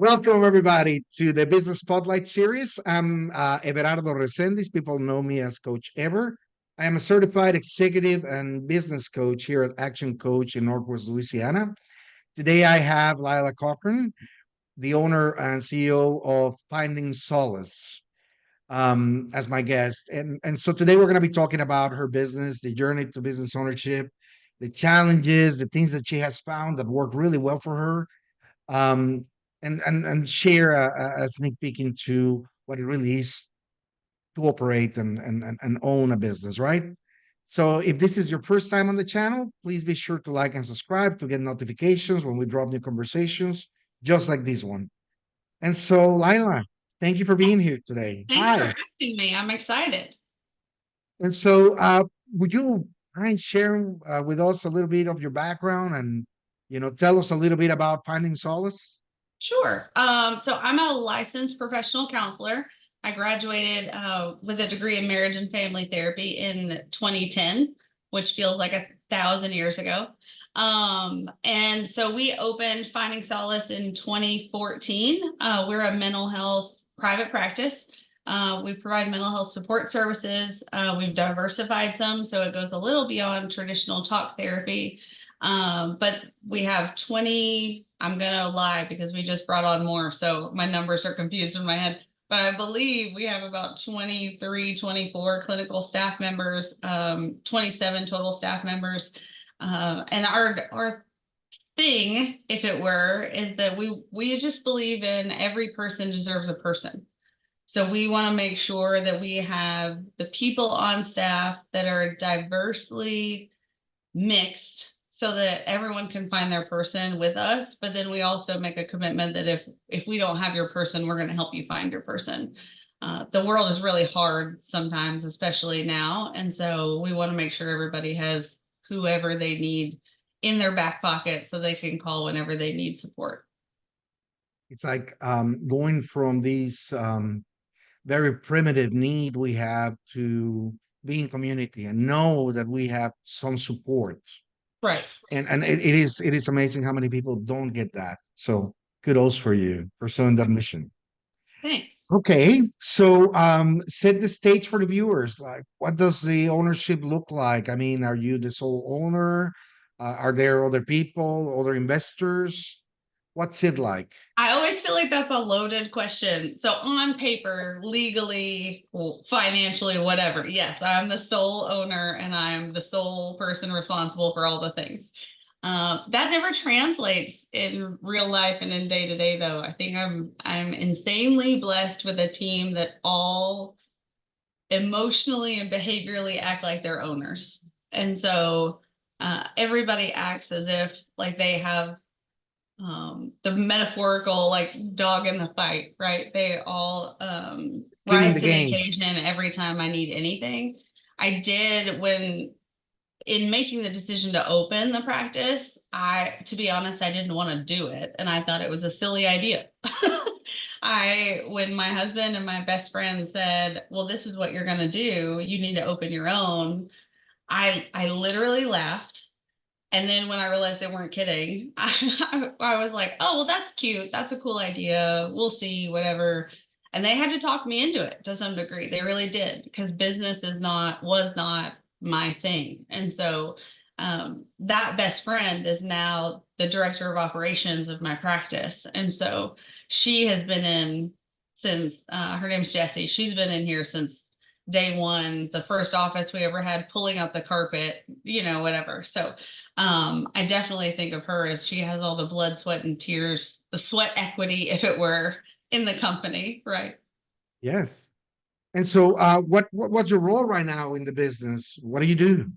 Welcome, everybody, to the Business Spotlight series. I'm Everardo Resendiz. People know me as Coach Ever. I am a certified executive and business coach here at Action Coach in Northwest Louisiana. Today, I have Lyla Corkern, the owner and CEO of Finding Solace, as my guest. And so today, we're going to be talking about her business, the journey to business ownership, the challenges, the things that she has found that work really well for her, um, and share a sneak peek into what it really is to operate and own a business, right? So if this is your first time on the channel, please be sure to like and subscribe to get notifications when we drop new conversations, just like this one. And so, Lyla, thank you for being here today. Thanks for Hi. asking me. I'm excited. And so, would you mind sharing with us a little bit of your background and, tell us a little bit about Finding Solace? Sure. So I'm a licensed professional counselor. I graduated with a degree in marriage and family therapy in 2010, which feels like 1,000 years ago. And so we opened Finding Solace in 2014. We're a mental health private practice. We provide mental health support services. We've diversified some, so it goes a little beyond traditional talk therapy. But we have 20, I'm going to lie because we just brought on more, so my numbers are confused in my head. But I believe we have about 23, 24 clinical staff members, 27 total staff members. And our thing, if it were, is that we just believe in every person deserves a person. So we want to make sure that we have the people on staff that are diversely mixed so that everyone can find their person with us. But then we also make a commitment that if we don't have your person, we're going to help you find your person. The world is really hard sometimes, especially now. And so we want to make sure everybody has whoever they need in their back pocket so they can call whenever they need support. It's like going from these very primitive need we have to be in community and know that we have some support. Right. And it is amazing how many people don't get that. So kudos for you for showing that mission. Thanks. Okay, so set the stage for the viewers. Like, what does the ownership look like? I mean, are you the sole owner? Are there other people, other investors? What's it like? I always feel like that's a loaded question. So on paper, legally, well, financially, whatever, yes, I'm the sole owner and I'm the sole person responsible for all the things. That never translates in real life and in day to day, though. I think I'm insanely blessed with a team that all emotionally and behaviorally act like they're owners, and so everybody acts as if like they have the metaphorical like dog in the fight, right? They all Skin in rise the to the game. occasion every time I need anything. I did when in making the decision to open the practice, to be honest, I didn't want to do it. And I thought it was a silly idea. When my husband and my best friend said, well, this is what you're going to do, you need to open your own. I literally laughed. And then when I realized they weren't kidding, I was like, oh, well, that's cute. That's a cool idea. We'll see, whatever. And they had to talk me into it to some degree. They really did, because business was not my thing. And so that best friend is now the director of operations of my practice. And so she has been in since, her name's Jessie. She's been in here since day one, the first office we ever had, pulling out the carpet, whatever. So I definitely think of her as she has all the blood, sweat, and tears, the sweat equity, if it were, in the company, right? Yes. And so, what's your role right now in the business? What do you do?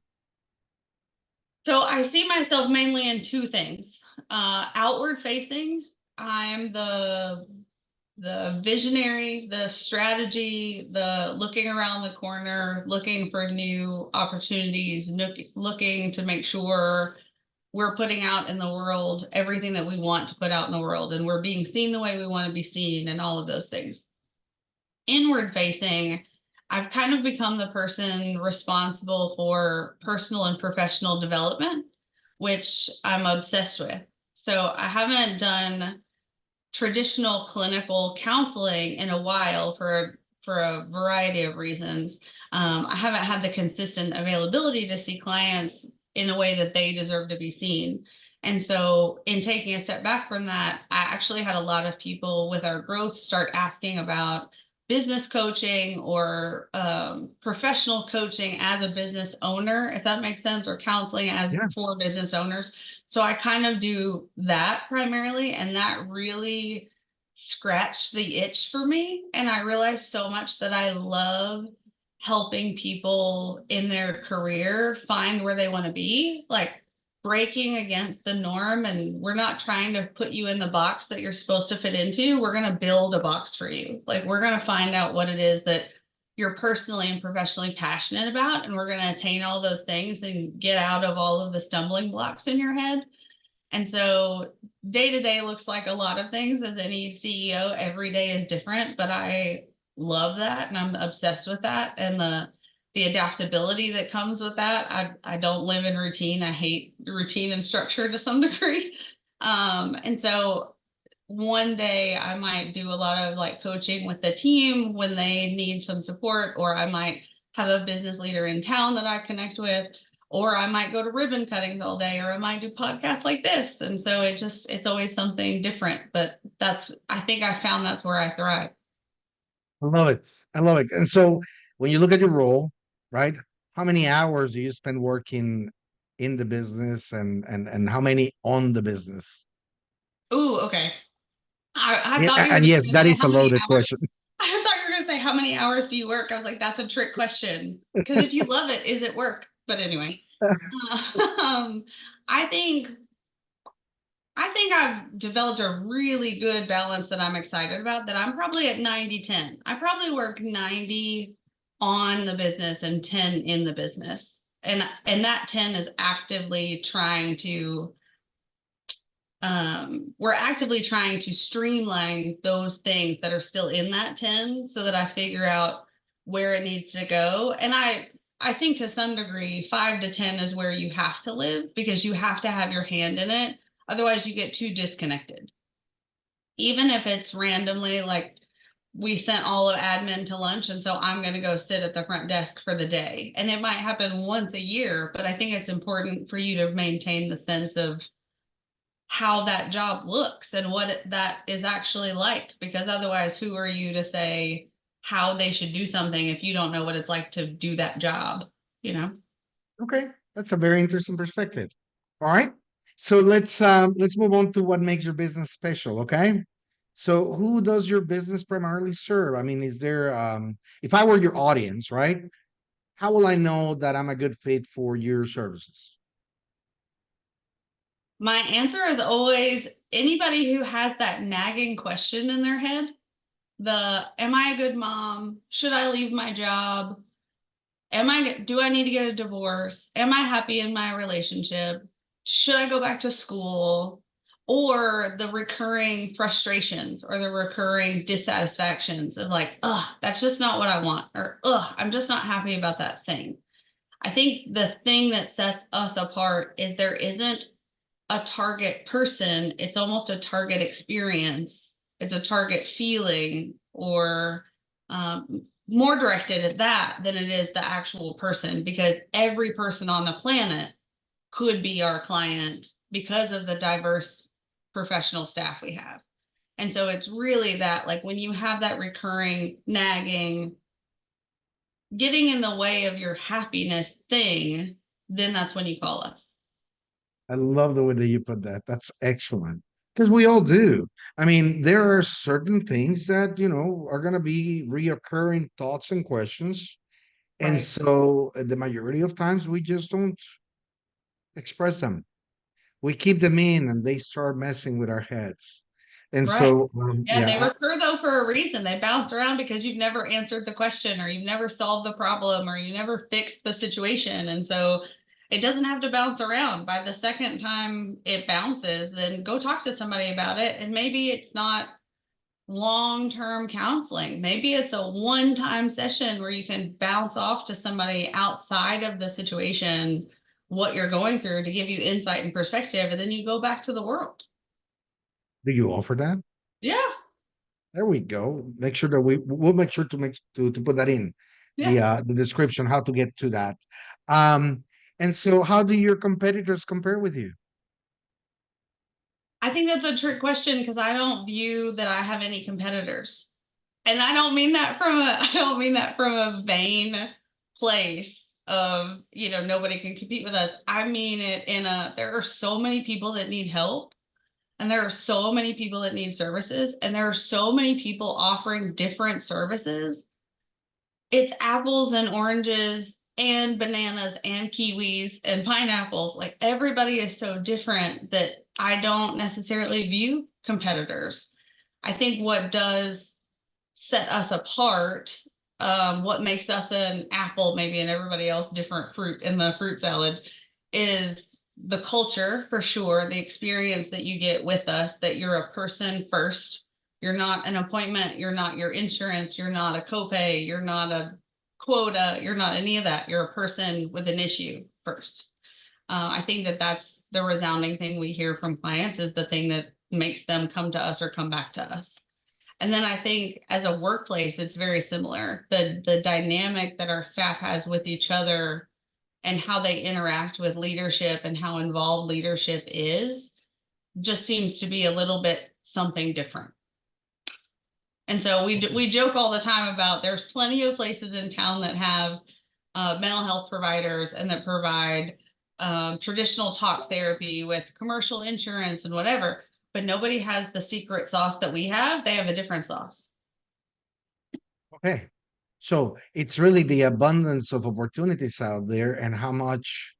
So I see myself mainly in two things. Outward facing, I'm the visionary, the strategy, the looking around the corner, looking for new opportunities, looking to make sure we're putting out in the world everything that we want to put out in the world, and we're being seen the way we want to be seen, and all of those things. Inward facing, I've kind of become the person responsible for personal and professional development, which I'm obsessed with. So I haven't done traditional clinical counseling in a while for a variety of reasons. I haven't had the consistent availability to see clients in a way that they deserve to be seen. And so in taking a step back from that, I actually had a lot of people with our growth start asking about business coaching or professional coaching as a business owner, if that makes sense, or counseling as Yeah. for business owners. So I kind of do that primarily, and that really scratched the itch for me. And I realized so much that I love helping people in their career find where they want to be, like breaking against the norm. And we're not trying to put you in the box that you're supposed to fit into. We're going to build a box for you. Like, we're going to find out what it is that you're personally and professionally passionate about, and we're going to attain all those things and get out of all of the stumbling blocks in your head. And so day to day looks like a lot of things. As any CEO, every day is different, but I love that and I'm obsessed with that, and the adaptability that comes with that. I don't live in routine. I hate routine and structure to some degree. And so one day I might do a lot of like coaching with the team when they need some support, or I might have a business leader in town that I connect with, or I might go to ribbon cuttings all day, or I might do podcasts like this. And so it's always something different, but I think I found that's where I thrive. I love it. I love it. And so when you look at your role, right? How many hours do you spend working in the business and how many on the business? Ooh, okay. I Yeah, thought you were and just yes, going to that say is how a many loaded hours. question. I thought you were going to say how many hours do you work? I was like, that's a trick question. Because if you love it, is it work? But anyway, um, I think I think I've developed a really good balance that I'm excited about, that I'm probably at 90-10. I probably work 90 on the business and 10 in the business. And that 10 is actively trying to we're actively trying to streamline those things that are still in that 10 so that I figure out where it needs to go. And I think to some degree 5 to 10 is where you have to live, because you have to have your hand in it. Otherwise you get too disconnected. Even if it's randomly, like we sent all of admin to lunch, and so I'm going to go sit at the front desk for the day. And it might happen once a year, but I think it's important for you to maintain the sense of how that job looks and what that is actually like, because otherwise who are you to say how they should do something if you don't know what it's like to do that job, you know? Okay, that's a very interesting perspective. All right. So let's move on to what makes your business special, okay? So who does your business primarily serve? I mean, is there if I were your audience, right? How will I know that I'm a good fit for your services? My answer is always anybody who has that nagging question in their head. Am I a good mom? Should I leave my job? Do I need to get a divorce? Am I happy in my relationship? Should I go back to school? Or the recurring frustrations or the recurring dissatisfactions of like, ugh, that's just not what I want. Or, ugh, I'm just not happy about that thing. I think the thing that sets us apart is there isn't a target person. It's almost a target experience. It's a target feeling, or more directed at that than it is the actual person, because every person on the planet could be our client because of the diverse professional staff we have. And so it's really that, like, when you have that recurring nagging, getting in the way of your happiness thing, then that's when you call us. I love the way that you put that. That's excellent. Because we all do. I mean, there are certain things that, are going to be reoccurring thoughts and questions. And Right. so the majority of times we just don't express them. We keep them in and they start messing with our heads. And Right. so, Yeah, they recur though for a reason. They bounce around because you've never answered the question, or you've never solved the problem, or you never fixed the situation. And so it doesn't have to bounce around. By the second time it bounces, then go talk to somebody about it. And maybe it's not long-term counseling. Maybe it's a one-time session where you can bounce off to somebody outside of the situation, what you're going through, to give you insight and perspective, and then you go back to the world. do you offer that? Yeah. There we go. Make sure that we'll make sure to put that in Yeah. the description, how to get to that. Um, and so how do your competitors compare with you? I think that's a trick question because I don't view that I have any competitors. And I don't mean that from a I don't mean that from a vain place of, nobody can compete with us. I mean it in a there are so many people that need help, and there are so many people that need services, and there are so many people offering different services. It's apples and oranges and bananas and kiwis and pineapples. Like, everybody is so different that I don't necessarily view competitors. I think what does set us apart, what makes us an apple maybe and everybody else different fruit in the fruit salad, is the culture, for sure, the experience that you get with us, that you're a person first. You're not an appointment, you're not your insurance, you're not a copay, you're not a quota, you're not any of that. You're a person with an issue first. I think that that's the resounding thing we hear from clients, is the thing that makes them come to us or come back to us. And then I think as a workplace, it's very similar. The dynamic that our staff has with each other and how they interact with leadership and how involved leadership is just seems to be a little bit something different. And so we joke all the time about, there's plenty of places in town that have mental health providers and that provide traditional talk therapy with commercial insurance and whatever, but nobody has the secret sauce that we have. They have a different sauce. Okay. So it's really the abundance of opportunities out there and how much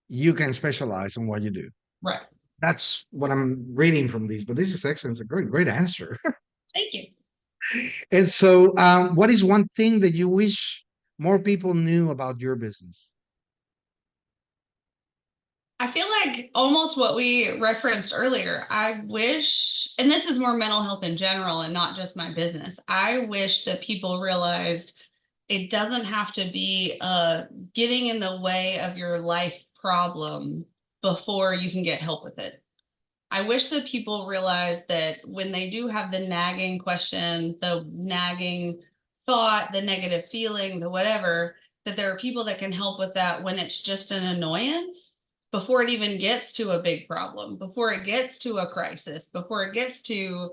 you can specialize in what you do. Right. That's what I'm reading from these, but this is excellent. It's a great answer. Thank you. And so, what is one thing that you wish more people knew about your business? I feel like almost what we referenced earlier. I wish, and this is more mental health in general and not just my business, I wish that people realized it doesn't have to be getting in the way of your life problem before you can get help with it. I wish that people realize that when they do have the nagging question, the nagging thought, the negative feeling, the whatever, that there are people that can help with that when it's just an annoyance, before it even gets to a big problem, before it gets to a crisis, before it gets to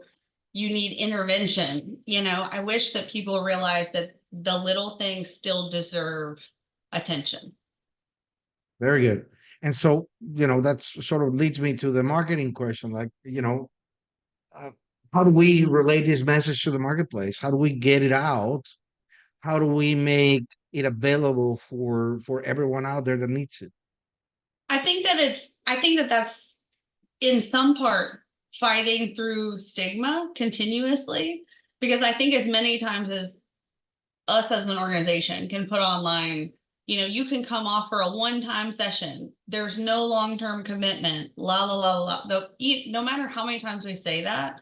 you need intervention. I wish that people realize that the little things still deserve attention. Very good. And so, that sort of leads me to the marketing question. Like, uh, how do we relay this message to the marketplace? How do we get it out? How do we make it available for everyone out there that needs it? I think that that's in some part fighting through stigma continuously, because I think as many times as us as an organization can put online, you can come off for a one-time session. There's no long-term commitment, la la la la. No matter how many times we say that,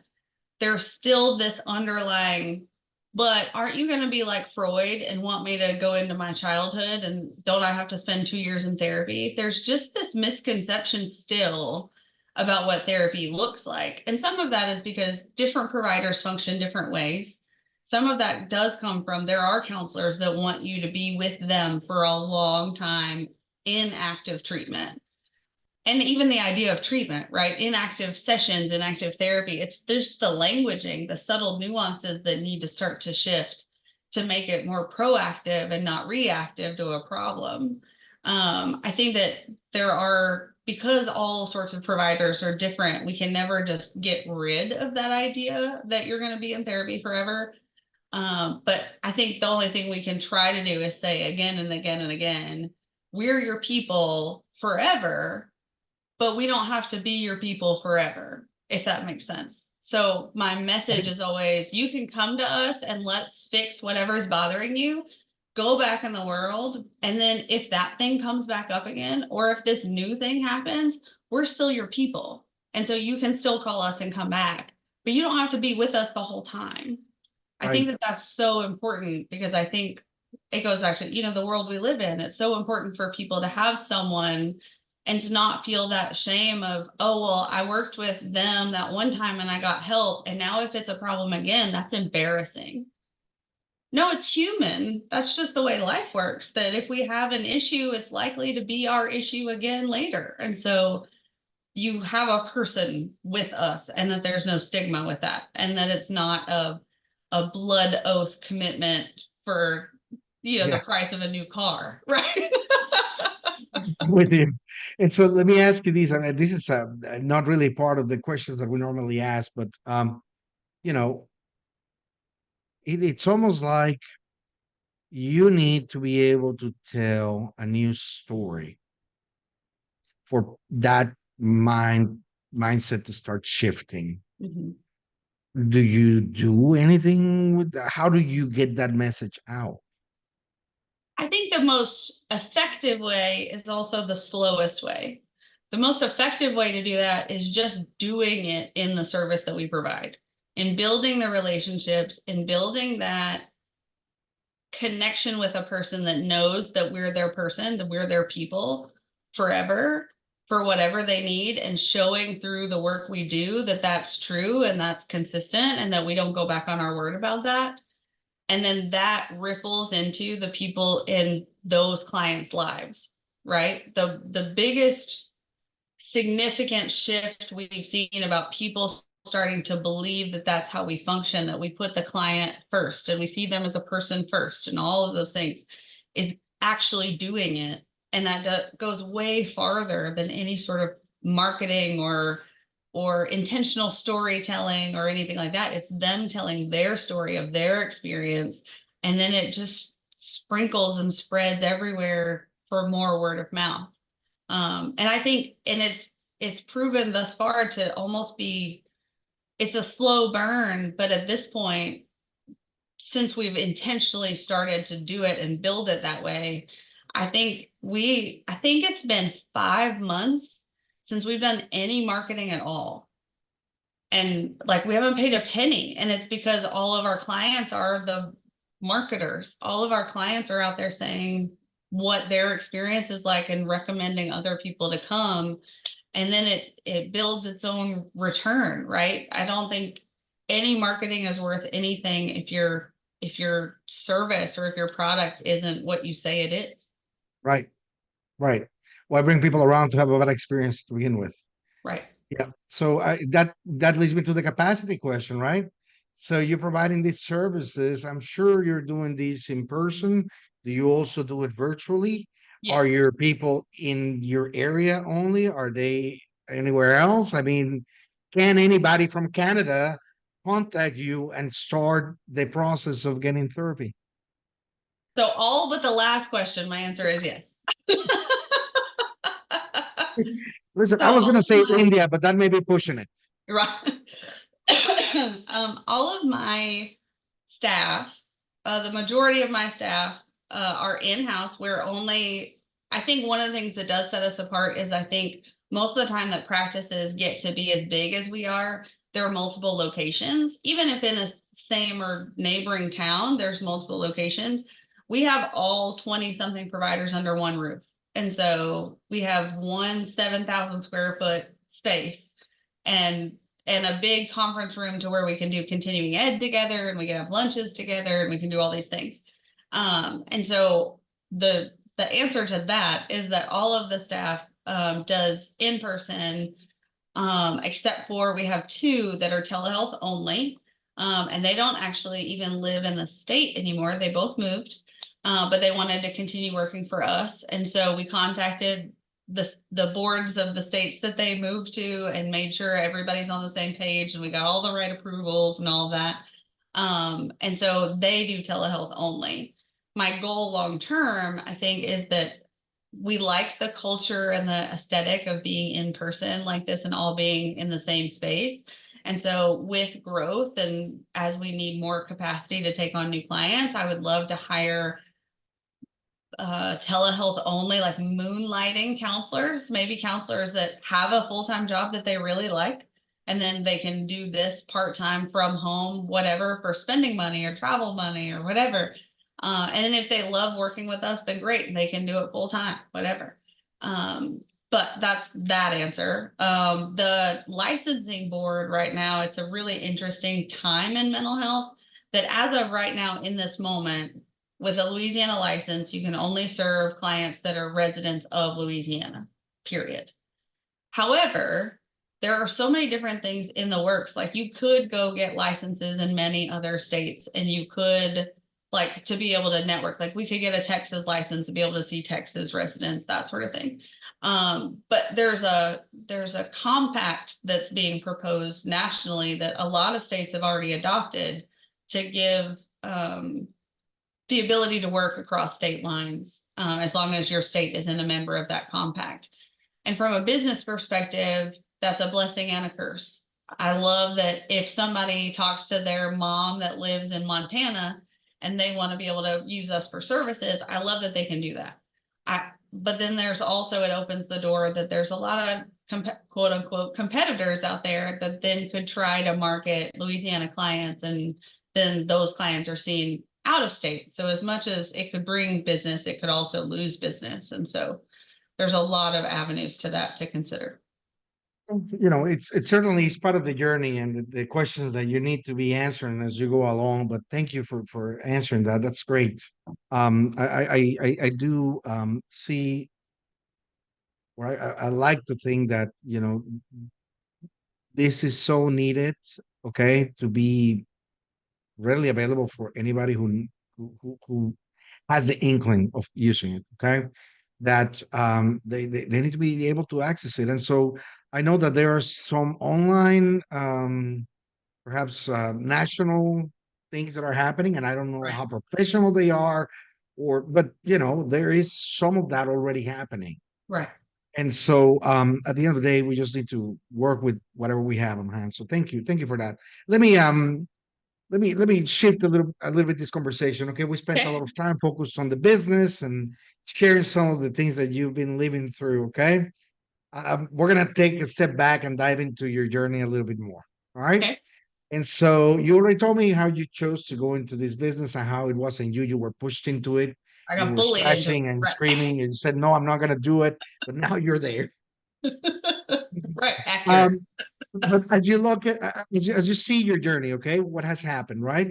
there's still this underlying, but aren't you going to be like Freud and want me to go into my childhood, and don't I have to spend 2 years in therapy? There's just this misconception still about what therapy looks like. And some of that is because different providers function different ways. Some of that does come from, there are counselors that want you to be with them for a long time in active treatment. And even the idea of treatment, right? Inactive sessions, inactive therapy, there's the languaging, the subtle nuances that need to start to shift to make it more proactive and not reactive to a problem. I think that because all sorts of providers are different, we can never just get rid of that idea that you're going to be in therapy forever. But I think the only thing we can try to do is say again and again and again, we're your people forever, but we don't have to be your people forever, if that makes sense. So my message is always, you can come to us and let's fix whatever is bothering you, go back in the world. And then if that thing comes back up again, or if this new thing happens, we're still your people. And so you can still call us and come back, but you don't have to be with us the whole time. I think Right. that that's so important, because I think it goes back to, the world we live in. It's so important for people to have someone and to not feel that shame of, oh, well, I worked with them that one time and I got help. And now if it's a problem again, that's embarrassing. No, it's human. That's just the way life works. That if we have an issue, it's likely to be our issue again later. And so you have a person with us, and that there's no stigma with that, and that it's not a blood oath commitment for, the Yeah, price of a new car, right? with you. And so let me ask you this. I mean, this is not really part of the questions that we normally ask, but you know, it's almost like you need to be able to tell a new story for that mindset to start shifting. Mhm. Do you do anything with that? How do you get that message out? I think the most effective way is also the slowest way. The most effective way to do that is just doing it in the service that we provide, in building the relationships, in building that connection with a person that knows that we're their person, that we're their people forever for whatever they need, and showing through the work we do that that's true and that's consistent and that we don't go back on our word about that. And then that ripples into the people in those clients' lives, right? The biggest significant shift we've seen about people starting to believe that that's how we function, that we put the client first and we see them as a person first and all of those things, is actually doing it. And that goes way farther than any sort of marketing or intentional storytelling or anything like that. It's them telling their story of their experience, and then it just sprinkles and spreads everywhere for more word of mouth. And I think, and it's proven thus far to almost be, it's a slow burn, but at this point, since we've intentionally started to do it and build it that way, I think it's been 5 months since we've done any marketing at all. And like, we haven't paid a penny, and it's because all of our clients are the marketers. All of our clients are out there saying what their experience is like and recommending other people to come. And then it builds its own return, right? I don't think any marketing is worth anything if your service or if your product isn't what you say it is. Right, right. Well, I bring people around to have a bad experience to begin with. Right. Yeah. So that leads me to the capacity question, right? So you're providing these services. I'm sure you're doing these in person. Do you also do it virtually? Are Yes. your people in your area only? Are they anywhere else? I mean, can anybody from Canada contact you and start the process of getting therapy? So all but the last question, my answer is yes. Listen, So I was all gonna of say my, India, but that may be pushing it. right. All of my staff, the majority of my staff, are in-house. I think one of the things that does set us apart is, I think most of the time that practices get to be as big as we are, there are multiple locations. Even if in a same or neighboring town, there's multiple locations. We have all 20 something providers under one roof. And so we have one 7,000 square foot space, and a big conference room to where we can do continuing ed together, and we can have lunches together, and we can do all these things. And so the answer to that is that all of the staff does in person, except for we have two that are telehealth only, and they don't actually even live in the state anymore. They both moved, but they wanted to continue working for us, and so we contacted the boards of the states that they moved to and made sure everybody's on the same page and we got all the right approvals and all of that. And so they do telehealth only. My goal long term, I think, is that we like the culture and the aesthetic of being in person like this and all being in the same space. And so with growth and as we need more capacity to take on new clients, I would love to hire telehealth only, like moonlighting counselors, maybe counselors that have a full-time job that they really like, and then they can do this part-time from home, whatever, for spending money or travel money or whatever. And then if they love working with us, then great, they can do it full-time, whatever. but that's that answer. The licensing board right now, it's a really interesting time in mental health that as of right now in this moment, with a Louisiana license, you can only serve clients that are residents of Louisiana, period. However, there are so many different things in the works. Like you could go get licenses in many other states and you could like to be able to network, like we could get a Texas license to be able to see Texas residents, that sort of thing. But there's a compact that's being proposed nationally that a lot of states have already adopted to give the ability to work across state lines as long as your state isn't a member of that compact. And from a business perspective, that's a blessing and a curse. I love that if somebody talks to their mom that lives in Montana and they want to be able to use us for services, I love that they can do that. But then there's also, it opens the door that there's a lot of quote unquote competitors out there that then could try to market Louisiana clients, and then those clients are seen out of state. So as much as it could bring business, it could also lose business. And so there's a lot of avenues to that to consider. You know, it certainly is part of the journey and the questions that you need to be answering as you go along. But thank you for answering that. That's great. I do see, or I like to think that, you know, this is so needed, okay, to be readily available for anybody who has the inkling of using it, okay? That they need to be able to access it. And so I know that there are some online, perhaps national things that are happening, and I don't know Right. how professional they are, but you know, there is some of that already happening. Right. And so at the end of the day, we just need to work with whatever we have on hand. So thank you for that. Let me let me shift a little bit this conversation. Okay, we spent a lot Okay. of time focused on the business and sharing some of the things that you've been living through. Okay, we're gonna take a step back and dive into your journey a little bit more. All right. Okay. And so you already told me how you chose to go into this business and how it wasn't you. You were pushed into it. I You got were bullied into scratching it. and Right. screaming, and you said, "No, I'm not gonna do it." But now you're there. Right. Accurate. Um, but as you look at as you see your journey, okay, what has happened, right?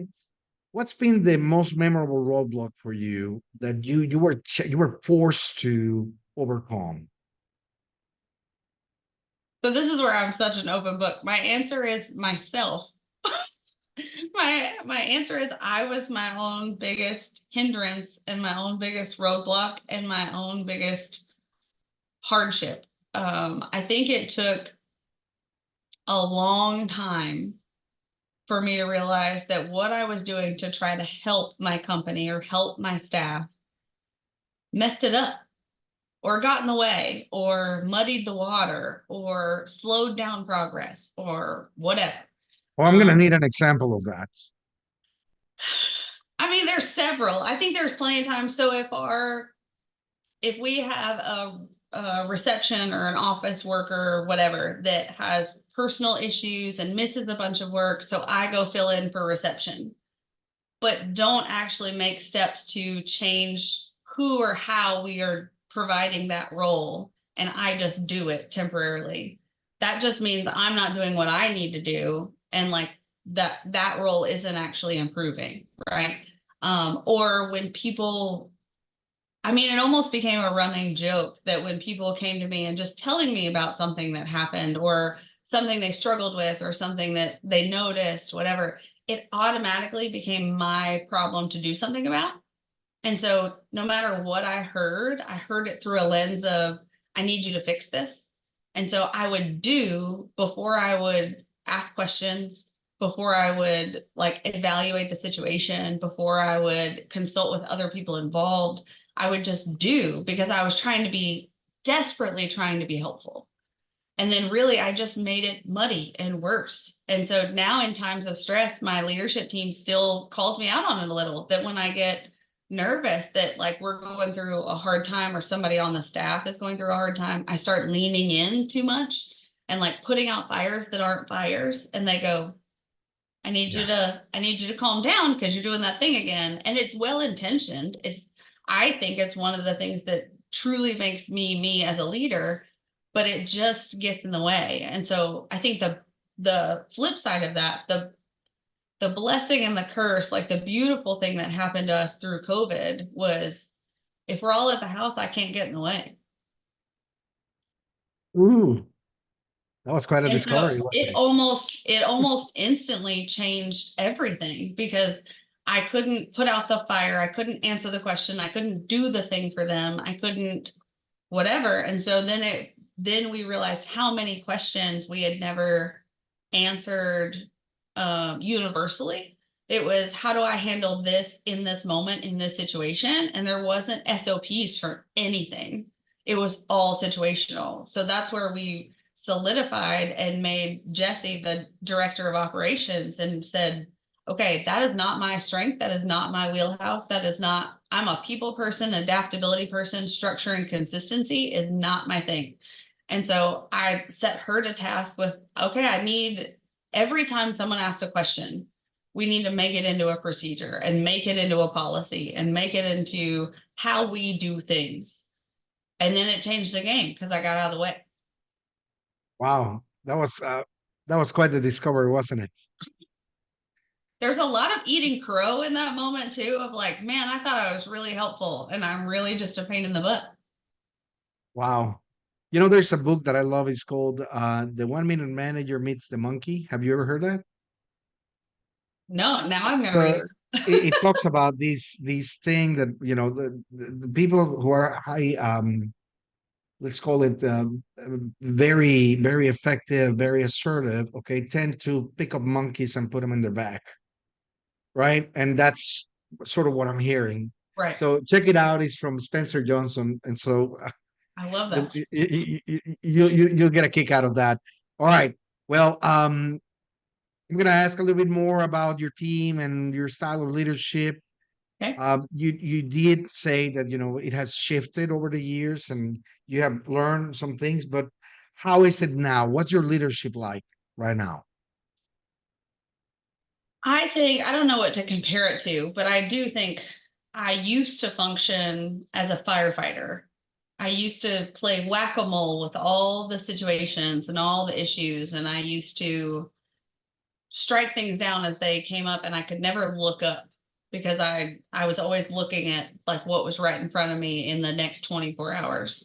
What's been the most memorable roadblock for you that you were forced to overcome? So this is where I'm such an open book. My answer is myself. My answer is I was my own biggest hindrance and my own biggest roadblock and my own biggest hardship. I think it took a long time for me to realize that what I was doing to try to help my company or help my staff messed it up or got in the way or muddied the water or slowed down progress or whatever. Well, I'm gonna Um, need an example of that. I mean, there's several. I think there's plenty of times. So if we have a reception or an office worker or whatever that has personal issues and misses a bunch of work, so I go fill in for reception, but don't actually make steps to change who or how we are providing that role, and I just do it temporarily. That just means I'm not doing what I need to do, and like that role isn't actually improving, right? Or when people, I mean, it almost became a running joke that when people came to me and just telling me about something that happened or something they struggled with or something that they noticed, whatever, it automatically became my problem to do something about. And so no matter what I heard it through a lens of, I need you to fix this. And so I would do before I would ask questions, before I would like evaluate the situation, before I would consult with other people involved, I would just do because I was desperately trying to be helpful. And then really, I just made it muddy and worse. And so now in times of stress, my leadership team still calls me out on it a little, that when I get nervous that like we're going through a hard time or somebody on the staff is going through a hard time, I start leaning in too much and like putting out fires that aren't fires. And they go, I need you to calm down because you're doing that thing again. And it's well intentioned. I think it's one of the things that truly makes me as a leader. but it just gets in the way. And so I think the flip side of that, the blessing and the curse, like the beautiful thing that happened to us through COVID was if we're all at the house, I can't get in the way. Ooh, that was quite a And so discovery, wasn't it? it almost instantly changed everything because I couldn't put out the fire. I couldn't answer the question. I couldn't do the thing for them. I couldn't whatever. And so then we realized how many questions we had never answered universally. It was how do I handle this in this moment in this situation? And there wasn't SOPs for anything. It was all situational. So that's where we solidified and made Jesse the director of operations and said, okay, that is not my strength. That is not my wheelhouse. That is not, I'm a people person, adaptability person, structure and consistency is not my thing. And so I set her to task with, okay, I need every time someone asks a question, we need to make it into a procedure and make it into a policy and make it into how we do things. And then it changed the game because I got out of the way. Wow, that was quite the discovery, wasn't it? There's a lot of eating crow in that moment too, of like, man, I thought I was really helpful and I'm really just a pain in the butt. Wow. You know, there's a book that I love. It's called The 1 Minute Manager Meets the Monkey. Have you ever heard that? No, now I'm gonna read So it. it talks about these thing that, you know, the people who are high, let's call it very, very effective, very assertive, okay, tend to pick up monkeys and put them in their back, right? And that's sort of what I'm hearing. Right. So check it out. It's from Spencer Johnson. And so I love you'll that. you'll get a kick out of that. All right. Well, I'm gonna ask a little bit more about your team and your style of leadership. Okay. You did say that, you know, it has shifted over the years and you have learned some things, but how is it now? What's your leadership like right now? I think I don't know what to compare it to, but I do think I used to function as a firefighter. I used to play whack-a-mole with all the situations and all the issues, and I used to strike things down as they came up, and I could never look up because I was always looking at like what was right in front of me in the next 24 hours.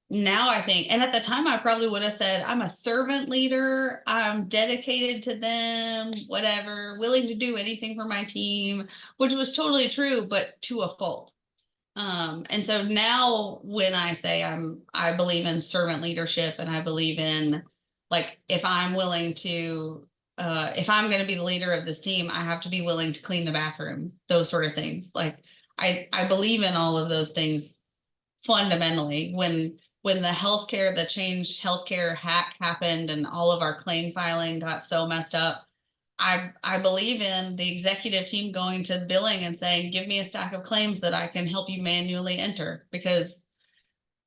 Now I think, and at the time I probably would have said, I'm a servant leader, I'm dedicated to them, whatever, willing to do anything for my team, which was totally true, but to a fault. And so now when I say I believe in servant leadership and I believe in like if I'm willing to if I'm going to be the leader of this team, I have to be willing to clean the bathroom, those sort of things. Like I believe in all of those things fundamentally. When the healthcare, the changed healthcare hack happened and all of our claim filing got so messed up, I believe in the executive team going to billing and saying, give me a stack of claims that I can help you manually enter, because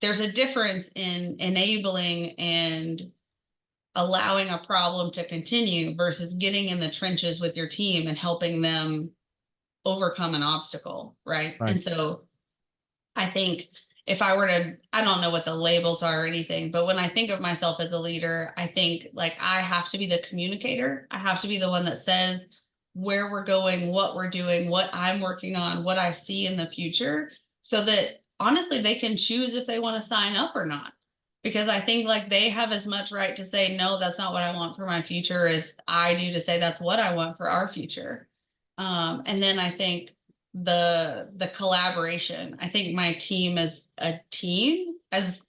there's a difference in enabling and allowing a problem to continue versus getting in the trenches with your team and helping them overcome an obstacle, right? Right. And so I think if I were to, I don't know what the labels are or anything, but when I think of myself as a leader, I think like I have to be the communicator. I have to be the one that says where we're going, what we're doing, what I'm working on, what I see in the future, so that honestly they can choose if they want to sign up or not. Because I think like they have as much right to say, no, that's not what I want for my future as I do to say that's what I want for our future. And then I think the collaboration. I think my team is a team, as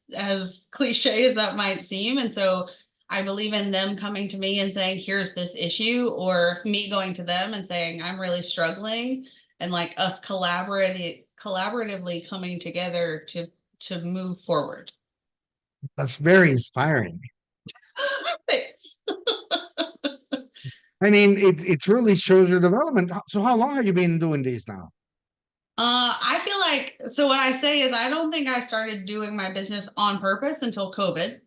cliche as that might seem. And so I believe in them coming to me and saying, here's this issue, or me going to them and saying, I'm really struggling, and like us collaboratively coming together to move forward. That's very inspiring. Thanks. I mean, it truly shows your development. So how long have you been doing this now? I feel like, so what I say is I don't think I started doing my business on purpose until COVID.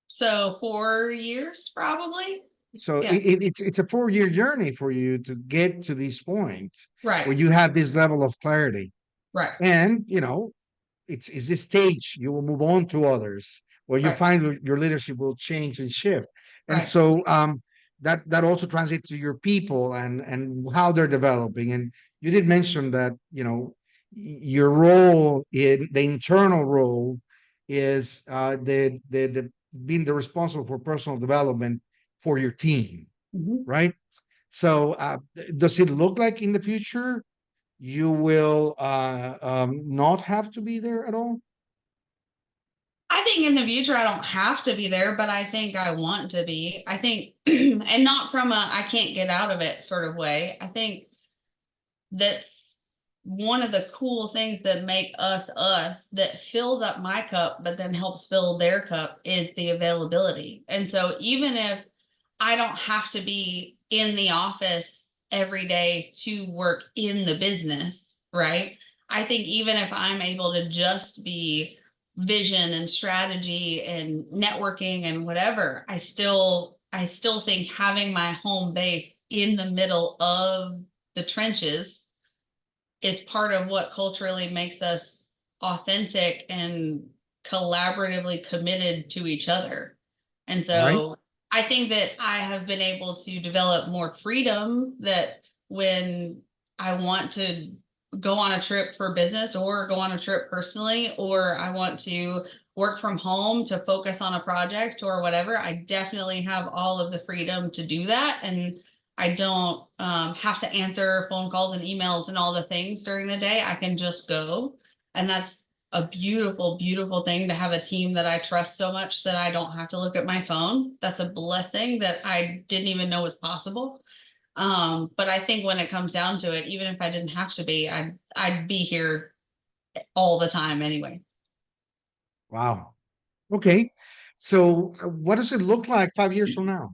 So 4 years probably. So Yeah. it's a 4 year journey for you to get to this point where Right. you have this level of clarity. Right. And, you know, it's this stage you will move on to others where you Right. find your leadership will change and shift. And Right. so that also translates to your people and how they're developing. And you did mention that, your role in the internal role is the being the responsible for personal development for your team, Mhm. right? So does it look like in the future you will not have to be there at all? I think in the future I don't have to be there, but I think I want to be. I think, and not from a I can't get out of it sort of way. I think that's one of the cool things that make us us, that fills up my cup but then helps fill their cup, is the availability. And so even if I don't have to be in the office every day to work in the business, right? I think even if I'm able to just be vision and strategy and networking and whatever, I still think having my home base in the middle of the trenches is part of what culturally makes us authentic and collaboratively committed to each other. And All right. so I think that I have been able to develop more freedom, that when I want to go on a trip for business or go on a trip personally, or I want to work from home to focus on a project or whatever, I definitely have all of the freedom to do that. And I don't have to answer phone calls and emails and all the things during the day. I can just go. And that's a beautiful, beautiful thing, to have a team that I trust so much that I don't have to look at my phone. That's a blessing that I didn't even know was possible. But I think when it comes down to it, even if I didn't have to be, I'd be here all the time anyway. Wow. Okay. So what does it look like 5 years from now?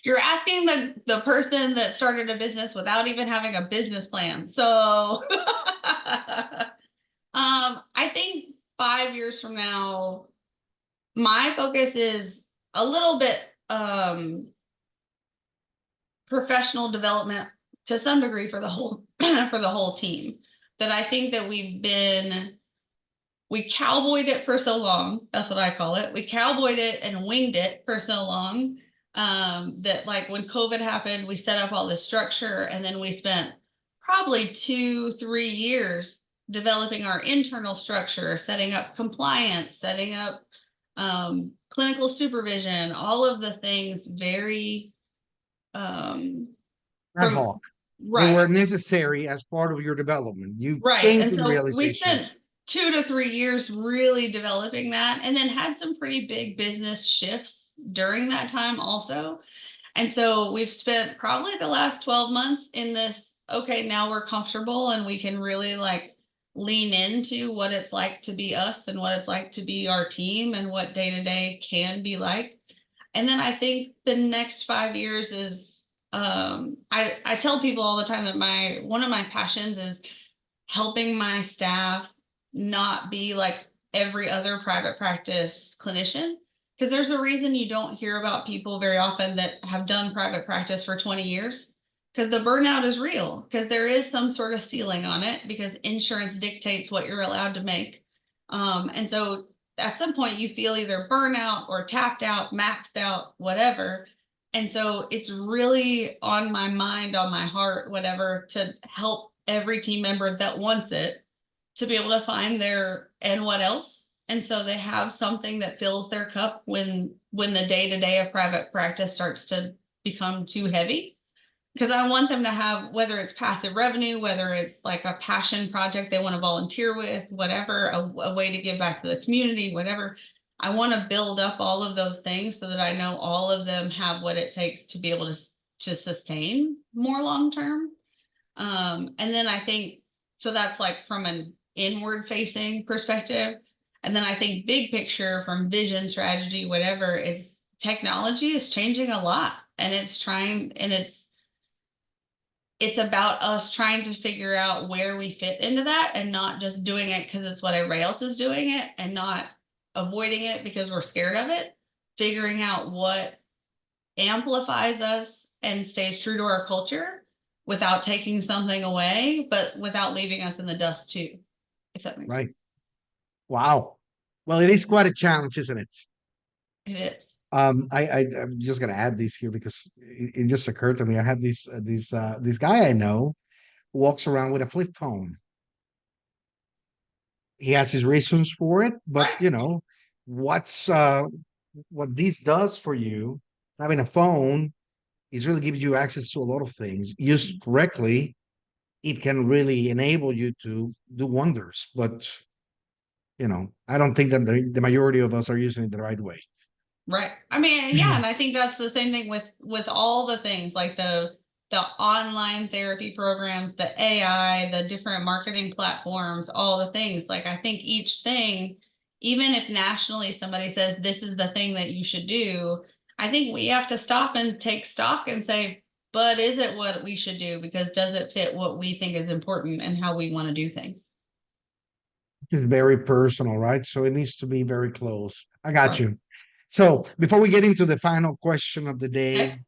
You're asking the person that started a business without even having a business plan. So I think 5 years from now, my focus is a little bit professional development to some degree for the whole for the whole team. That I think that we cowboyed it for so long. That's what I call it. We cowboyed it and winged it for so long, that like when COVID happened, we set up all this structure, and then we spent probably 2, 3 years developing our internal structure, setting up compliance, setting up clinical supervision, all of the things very um, Ad from hoc. They right. were necessary as part of your development. You Right. came And to the so we realization. spent 2 to 3 years really developing that, and then had some pretty big business shifts during that time also. And so we've spent probably the last 12 months in this, okay, now we're comfortable and we can really like lean into what it's like to be us and what it's like to be our team and what day to day can be like. And then I think the next 5 years is I tell people all the time that my one of my passions is helping my staff not be like every other private practice clinician. Because there's a reason you don't hear about people very often that have done private practice for 20 years. Because the burnout is real, because there is some sort of ceiling on it, because insurance dictates what you're allowed to make. And so at some point you feel either burnout or tapped out, maxed out, whatever. And so it's really on my mind, on my heart, whatever, to help every team member that wants it to be able to find their and what else. And so they have something that fills their cup when the day-to-day of private practice starts to become too heavy. Because I want them to have, whether it's passive revenue, whether it's like a passion project they want to volunteer with, whatever, a way to give back to the community, whatever. I want to build up all of those things so that I know all of them have what it takes to be able to sustain more long term. And then I think, so that's like from an inward facing perspective. And then I think big picture, from vision, strategy, whatever, it's technology is changing a lot, and it's about us trying to figure out where we fit into that, and not just doing it because it's what everybody else is doing it, and not avoiding it because we're scared of it. Figuring out what amplifies us and stays true to our culture without taking something away, but without leaving us in the dust too, if that makes sense. Right. Wow. Well, it is quite a challenge, isn't it? It is. I'm just gonna add this here because it just occurred to me. I have this guy I know who walks around with a flip phone. He has his reasons for it, but Right. you know, what's what this does for you, having a phone is really giving you access to a lot of things. Used correctly, it can really enable you to do wonders. But you know, I don't think that the majority of us are using it the right way. Right. I mean, yeah, and I think that's the same thing with all the things like the online therapy programs, the AI, the different marketing platforms, all the things. Like I think each thing, even if nationally somebody says this is the thing that you should do, I think we have to stop and take stock and say, but is it what we should do? Because does it fit what we think is important and how we want to do things? It's very personal, right? So it needs to be very close. I got Right. you. So before we get into the final question of the Okay. day,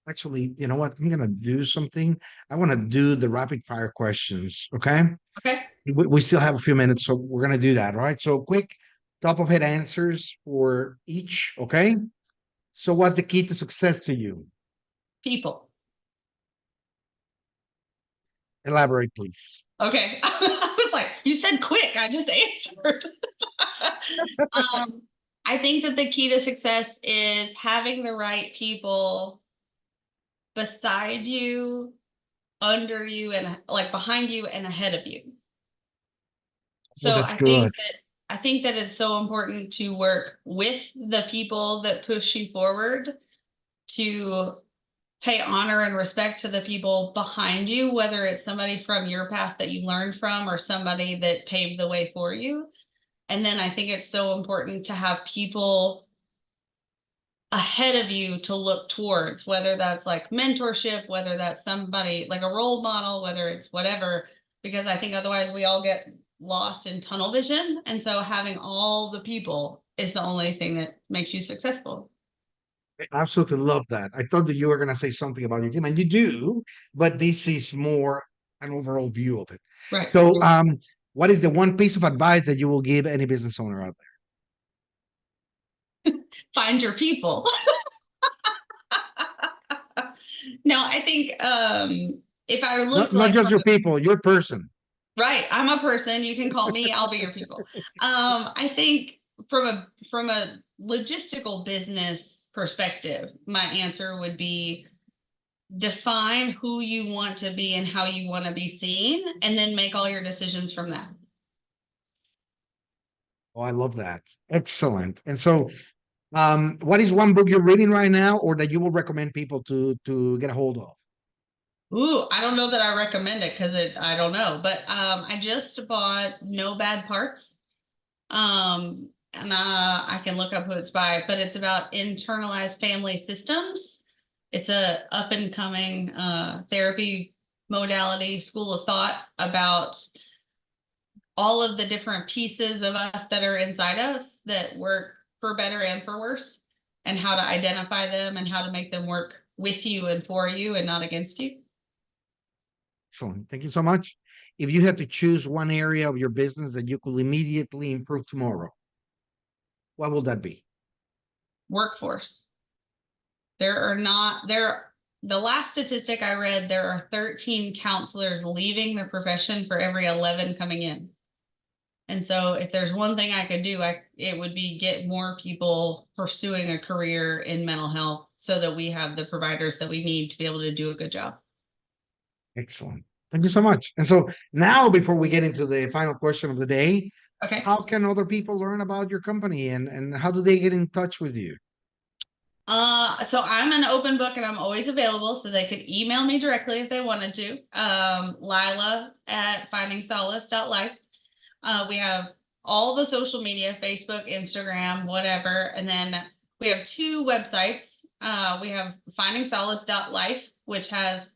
actually, you know what? I'm gonna do something. I want to do the rapid fire questions. Okay. Okay. We still have a few minutes, so we're gonna do that, right? So quick, top of head answers for each. Okay. So what's the key to success to you? People. Elaborate, please. Okay. I was like, you said quick. I just answered. um, I think that the key to success is having the right people beside you, under you, and like behind you and ahead of you. Well, So that's good. I think that it's so important to work with the people that push you forward, to pay honor and respect to the people behind you, whether it's somebody from your past that you learned from or somebody that paved the way for you. And then I think it's so important to have people ahead of you to look towards, whether that's like mentorship, whether that's somebody like a role model, whether it's whatever, because I think otherwise we all get lost in tunnel vision. And so having all the people is the only thing that makes you successful. I absolutely love that. I thought that you were gonna say something about your team, and you do, but this is more an overall view of it. Right. So, what is the one piece of advice that you will give any business owner out Find your people. No, I think if I there? looked Not like just from your people, your person. right, I'm a person, you can call me, I'll be your people. I think from a logistical business perspective, my answer would be define who you want to be and how you want to be seen, and then make all your decisions from that. Oh, I love that. Excellent. And so, what is one book you're reading right now, or that you will recommend people to get a hold of? Ooh, I don't know that I recommend it because I don't know, but I just bought No Bad Parts. And I can look up who it's by, but it's about internalized family systems. It's a up and coming therapy modality, school of thought about all of the different pieces of us that are inside us that work for better and for worse, and how to identify them and how to make them work with you and for you and not against you. Excellent. Thank you so much. If you had to choose one area of your business that you could immediately improve tomorrow, what will that be? Workforce. There are not there the last statistic I read, there are 13 counselors leaving the profession for every 11 coming in. And so if there's one thing I could do, it would be get more people pursuing a career in mental health so that we have the providers that we need to be able to do a good job. Excellent. Thank you so much. And so now, before we get into the final question of the day, Okay. how can other people learn about your company and how do they get in touch with you? So I'm an open book and I'm always available, so they could email me directly if they wanted to. Lyla at findingsolace.life. We have all the social media, Facebook, Instagram, whatever. And then we have two websites. We have findingsolace.life, which has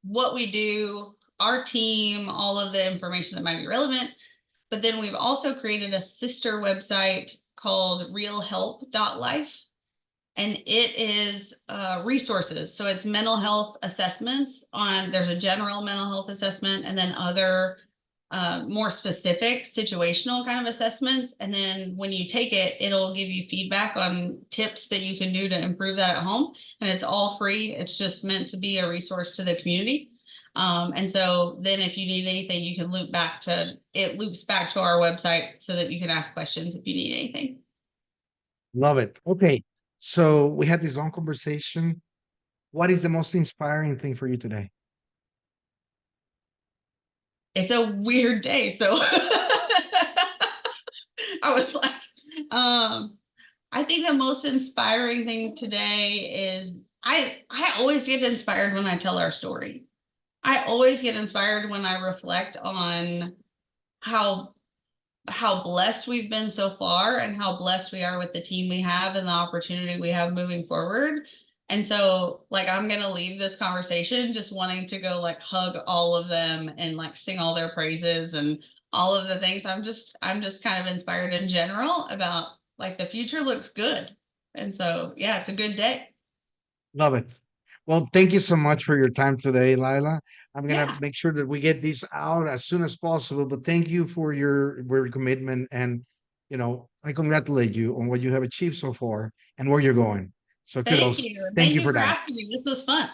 what we do, our team, all of the information that might be relevant. But then we've also created a sister website called realhelp.life. And it is resources. So it's mental health assessments there's a general mental health assessment and then other more specific situational kind of assessments. And then when you take it, it'll give you feedback on tips that you can do to improve that at home. And it's all free. It's just meant to be a resource to the community. And so then if you need anything, you can loops back to our website so that you can ask questions if you need anything. Love it. Okay. So we had this long conversation. What is the most inspiring thing for you today? It's a weird day. So I was like, I think the most inspiring thing today is I always get inspired when I tell our story. I always get inspired when I reflect on how blessed we've been so far and how blessed we are with the team we have and the opportunity we have moving forward. And so like I'm gonna leave this conversation just wanting to go like hug all of them and like sing all their praises and all of the things. I'm just kind of inspired in general about like the future looks good. And so yeah, it's a good day. Love it. Well, thank you so much for your time today, Lyla. I'm gonna Yeah. make sure that we get these out as soon as possible. But thank you for your commitment, and I congratulate you on what you have achieved so far and where you're going. So Thank kudos. you. And Thank thank you you for for that. asking me. This was fun.